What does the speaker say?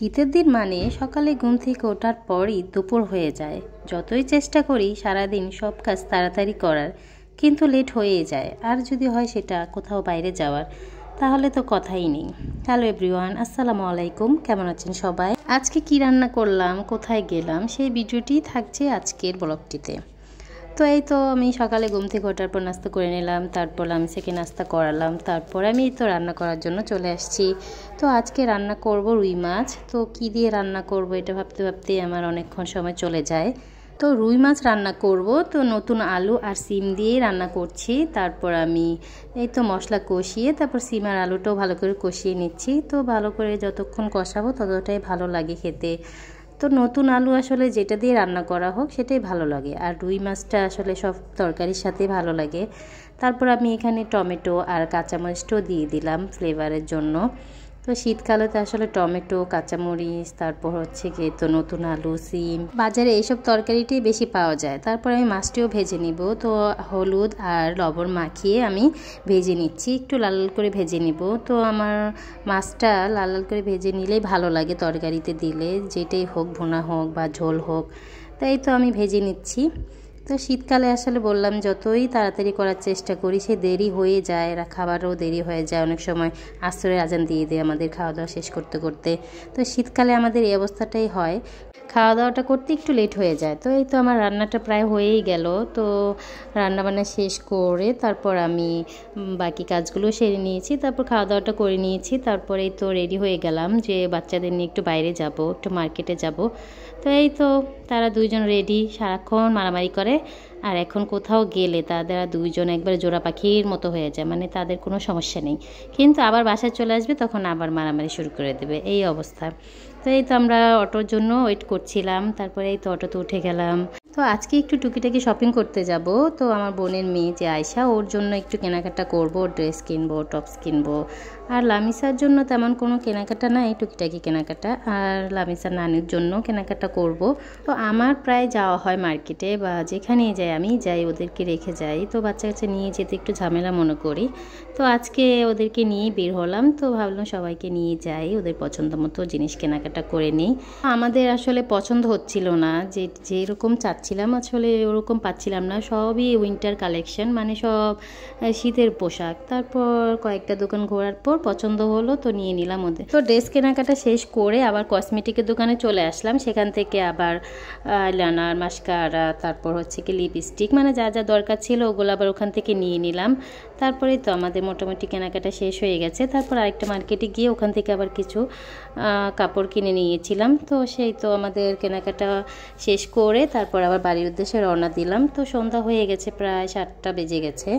শীতের দিন মানে সকালে ঘুম থেকে ওঠার পরই দুপুর হয়ে যায়। যতই চেষ্টা করি সারাদিন সব কাজ তাড়াতাড়ি করার, কিন্তু লেট হয়েই যায়। আর যদি হয় সেটা কোথাও বাইরে যাওয়ার, তাহলে তো কথাই নেই। হ্যালো এভরিওয়ান, আসসালামু আলাইকুম। কেমন আছেন সবাই? আজকে কি রান্না করলাম, কোথায় গেলাম, সেই ভিডিওটি থাকছে আজকের ব্লগটিতে। তো এই তো আমি সকালে ঘুম থেকে ওঠার পর নাস্তা করে নিলাম, তারপর আমি সেকে নাস্তা করালাম, তারপর আমি তো রান্না করার জন্য চলে আসছি। তো আজকে রান্না করব রুই মাছ। তো কি দিয়ে রান্না করব এটা ভাবতে ভাবতে আমার অনেকক্ষণ সময় চলে যায়। তো রুই মাছ রান্না করব, তো নতুন আলু আর সিম দিয়ে রান্না করছি। তারপর আমি এই তো মশলা কষিয়ে তারপর সিম আর আলুটাও ভালো করে কষিয়ে নিচ্ছি। তো ভালো করে যতক্ষণ কষাবো ততটাই ভালো লাগে খেতে। তো নতুন আলু আসলে যেটা দিয়ে রান্না করা হোক সেটাই ভালো লাগে, আর রুই মাছটা আসলে সব তরকারির সাথে ভালো লাগে। তারপর আমি এখানে টমেটো আর কাঁচামরিচটাও দিয়ে দিলাম ফ্লেভারের জন্য। তো শীতকালে তো আসলে টমেটো, কাঁচামরিচ, তারপর হচ্ছে গিয়ে তো নতুন আলু, সিম, বাজারে এইসব তরকারিটাই বেশি পাওয়া যায়। তারপর আমি মাছটিও ভেজে নিব। তো হলুদ আর লবণ মাখিয়ে আমি ভেজে নিচ্ছি, একটু লাল লাল করে ভেজে নিব। তো আমার মাছটা লাল লাল করে ভেজে নিলেই ভালো লাগে তরকারিতে দিলে, যেটাই হোক, ভুনা হোক বা ঝোল হোক। তাই তো আমি ভেজে নিচ্ছি। তো শীতকালে আসলে বললাম যতই তাড়াতাড়ি করার চেষ্টা করি সে দেরি হয়ে যায়, খাবারও দেরি হয়ে যায়। অনেক সময় আসরের আজান দিয়ে দেয় আমাদের খাওয়া দাওয়া শেষ করতে করতে। তো শীতকালে আমাদের এই অবস্থাটাই হয়, খাওয়া দাওয়াটা করতে একটু লেট হয়ে যায়। তো এই তো আমার রান্নাটা প্রায় হয়েই গেল। তো রান্নাবান্না শেষ করে তারপর আমি বাকি কাজগুলো সেরে নিয়েছি, তারপর খাওয়া দাওয়াটা করে নিয়েছি। তারপরেই তো রেডি হয়ে গেলাম যে বাচ্চাদের নিয়ে একটু বাইরে যাব, একটু মার্কেটে যাব। তো এই তো তারা দুইজন রেডি, সারাক্ষণ মারামারি করে। আর এখন কোথাও গেলে তাদের দুইজন একবার জোড়া পাখির মতো হয়ে যায়, মানে তাদের কোনো সমস্যা নেই। কিন্তু আবার বাসায় চলে আসবে তখন আবার মারামারি শুরু করে দেবে, এই অবস্থা। তো এই তো আমরা অটোর জন্য ওয়েট করছিলাম, তারপরে এই তো অটোতে উঠে গেলাম। তো আজকে একটু টুকিটাকি শপিং করতে যাব। তো আমার বোনের মেয়ে যে আয়শা, ওর জন্য একটু কেনাকাটা করব, ড্রেস কিনবো, টপস কিনবো। আর লামিসার জন্য তেমন কোনো কেনাকাটা নাই, টুকিটাকি কেনাকাটা। আর লামিসার নানির জন্য কেনাকাটা করব। তো আমার প্রায় যাওয়া হয় মার্কেটে, বা যেখানেই যাই আমি যাই ওদেরকে রেখে যাই। তো বাচ্চা কাচ্চা নিয়ে যেতে একটু ঝামেলা মনে করি। তো আজকে ওদেরকে নিয়ে বের হলাম। তো ভাবলাম সবাইকে নিয়ে যাই, ওদের পছন্দ মতো জিনিস কেনাকাটা করে নিই। আমাদের আসলে পছন্দ হচ্ছিল না, যেরকম চাচ্ছিলাম আসলে ওরকম পাচ্ছিলাম না। সবই উইন্টার কালেকশন, মানে সব শীতের পোশাক। তারপর কয়েকটা দোকান ঘোরার পর পছন্দ হলো, তো নিয়ে নিলাম ওদের। তো ড্রেস কেনাকাটা শেষ করে আবার কসমেটিকের দোকানে চলে আসলাম। সেখান থেকে আবার আইলাইনার, মাস্কারা, তারপর হচ্ছে কি লিপস্টিক, মানে যা যা দরকার ছিল ওগুলো আবার ওখান থেকে নিয়ে নিলাম। তারপরে তো আমাদের মোটামুটি কেনাকাটা শেষ হয়ে গেছে। তারপর আরেকটা মার্কেটে গিয়ে ওখান থেকে আবার কিছু কাপড় কিনে নিয়েছিলাম। তো সেই তো আমাদের কেনাকাটা শেষ করে তারপর আবার বাড়ির উদ্দেশ্যে রওনা দিলাম। তো সন্ধ্যা হয়ে গেছে, প্রায় 7টা বেজে গেছে।